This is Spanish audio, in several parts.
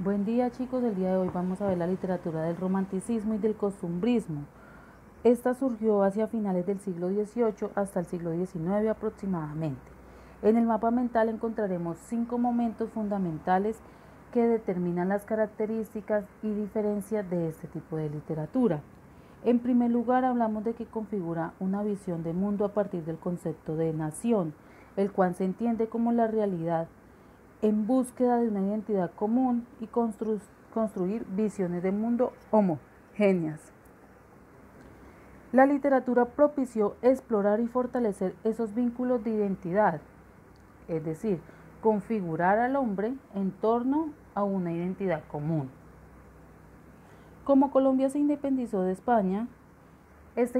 Buen día chicos, el día de hoy vamos a ver la literatura del romanticismo y del costumbrismo. Esta surgió hacia finales del siglo XVIII hasta el siglo XIX aproximadamente. En el mapa mental encontraremos 5 momentos fundamentales que determinan las características y diferencias de este tipo de literatura. En primer lugar, hablamos de que configura una visión de mundo a partir del concepto de nación, el cual se entiende como la realidad en búsqueda de una identidad común y construir visiones de mundo homogéneas. La literatura propició explorar y fortalecer esos vínculos de identidad, es decir, configurar al hombre en torno a una identidad común. Como Colombia se independizó de España, esta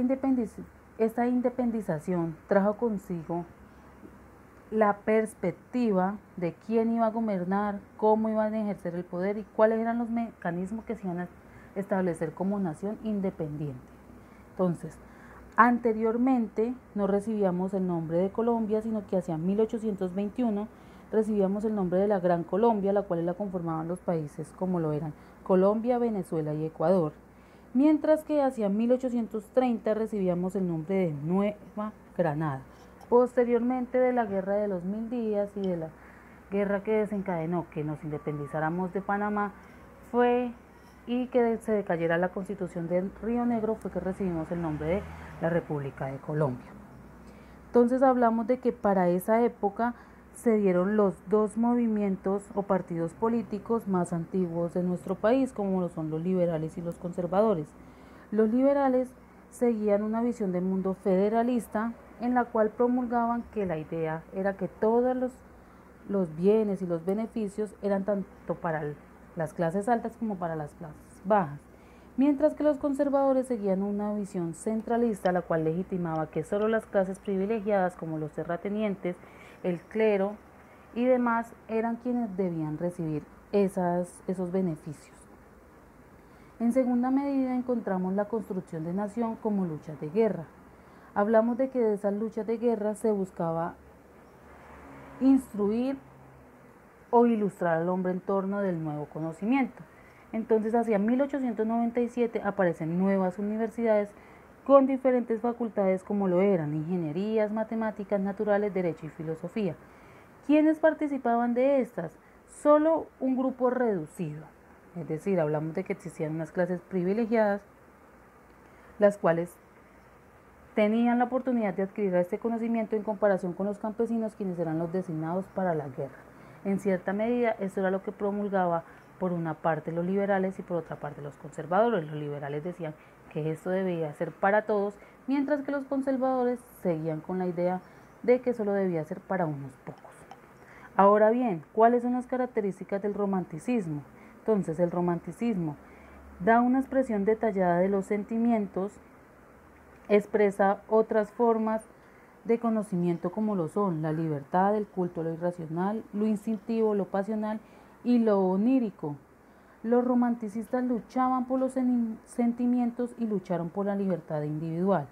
independización trajo consigo la perspectiva de quién iba a gobernar, cómo iban a ejercer el poder y cuáles eran los mecanismos que se iban a establecer como nación independiente. Entonces, anteriormente no recibíamos el nombre de Colombia, sino que hacia 1821 recibíamos el nombre de la Gran Colombia, la cual la conformaban los países como lo eran Colombia, Venezuela y Ecuador. Mientras que hacia 1830 recibíamos el nombre de Nueva Granada. Posteriormente de la Guerra de los 1000 días y de la guerra que desencadenó que nos independizáramos de Panamá y que se decayera la Constitución del Río Negro, fue que recibimos el nombre de la República de Colombia. Entonces hablamos de que para esa época se dieron los dos movimientos o partidos políticos más antiguos de nuestro país, como lo son los liberales y los conservadores. Los liberales seguían una visión de mundo federalista, en la cual promulgaban que la idea era que todos los bienes y los beneficios eran tanto para las clases altas como para las clases bajas, mientras que los conservadores seguían una visión centralista, la cual legitimaba que solo las clases privilegiadas como los terratenientes, el clero y demás eran quienes debían recibir esos beneficios. En segunda medida encontramos la construcción de nación como luchas de guerra. Hablamos de que de esas luchas de guerra se buscaba instruir o ilustrar al hombre en torno del nuevo conocimiento. Entonces hacia 1897 aparecen nuevas universidades con diferentes facultades como lo eran ingenierías, matemáticas, naturales, derecho y filosofía. ¿Quiénes participaban de estas? Solo un grupo reducido. Es decir, hablamos de que existían unas clases privilegiadas, las cuales tenían la oportunidad de adquirir este conocimiento en comparación con los campesinos, quienes eran los designados para la guerra. En cierta medida, esto era lo que promulgaba por una parte los liberales y por otra parte los conservadores. Los liberales decían que esto debía ser para todos, mientras que los conservadores seguían con la idea de que solo debía ser para unos pocos. Ahora bien, ¿cuáles son las características del romanticismo? Entonces, el romanticismo da una expresión detallada de los sentimientos, expresa otras formas de conocimiento como lo son la libertad, el culto a lo irracional, lo instintivo, lo pasional y lo onírico. Los romanticistas luchaban por los sentimientos y lucharon por la libertad individual.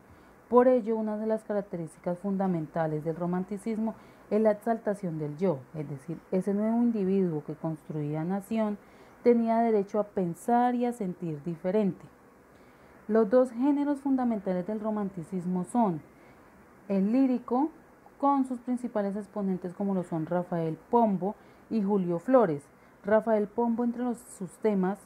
Por ello, una de las características fundamentales del romanticismo es la exaltación del yo, es decir, ese nuevo individuo que construía nación tenía derecho a pensar y a sentir diferente. Los dos géneros fundamentales del romanticismo son el lírico, con sus principales exponentes como lo son Rafael Pombo y Julio Flores. Rafael Pombo, entre sus temas,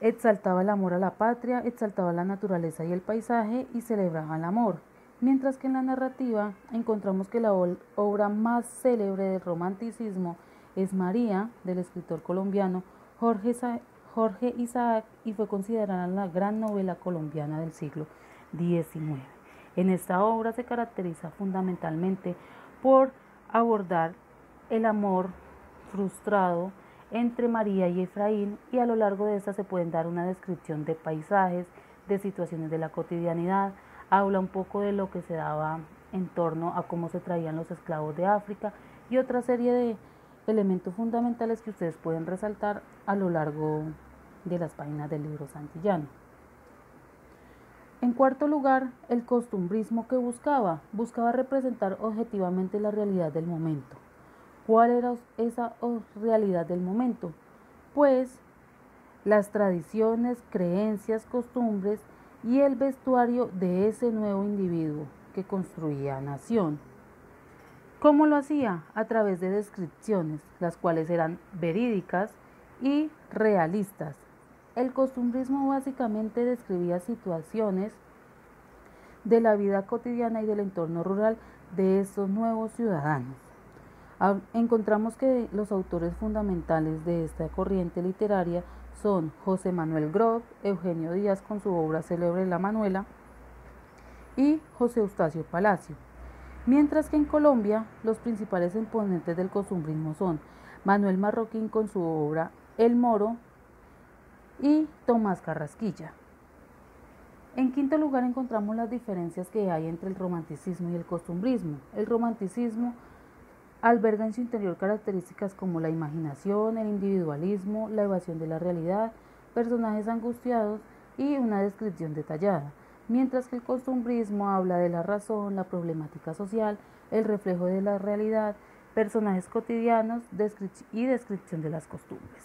exaltaba el amor a la patria, exaltaba la naturaleza y el paisaje y celebraba el amor. Mientras que en la narrativa encontramos que la obra más célebre del romanticismo es María, del escritor colombiano Jorge Isaac, y fue considerada la gran novela colombiana del siglo XIX. En esta obra se caracteriza fundamentalmente por abordar el amor frustrado entre María y Efraín, y a lo largo de esta se pueden dar una descripción de paisajes, de situaciones de la cotidianidad, habla un poco de lo que se daba en torno a cómo se traían los esclavos de África y otra serie de elementos fundamentales que ustedes pueden resaltar a lo largo de las páginas del libro santillano. En cuarto lugar, el costumbrismo que buscaba representar objetivamente la realidad del momento. ¿Cuál era esa realidad del momento? pues las tradiciones, creencias, costumbres y el vestuario de ese nuevo individuo que construía nación. ¿Cómo lo hacía? A través de descripciones, las cuales eran verídicas y realistas. El costumbrismo básicamente describía situaciones de la vida cotidiana y del entorno rural de estos nuevos ciudadanos. Encontramos que los autores fundamentales de esta corriente literaria son José Manuel Grob, Eugenio Díaz con su obra célebre La Manuela y José Eustacio Palacio. Mientras que en Colombia los principales exponentes del costumbrismo son Manuel Marroquín con su obra El Moro y Tomás Carrasquilla. En quinto lugar encontramos las diferencias que hay entre el romanticismo y el costumbrismo. El romanticismo alberga en su interior características como la imaginación, el individualismo, la evasión de la realidad, personajes angustiados y una descripción detallada, mientras que el costumbrismo habla de la razón, la problemática social, el reflejo de la realidad, personajes cotidianos y descripción de las costumbres.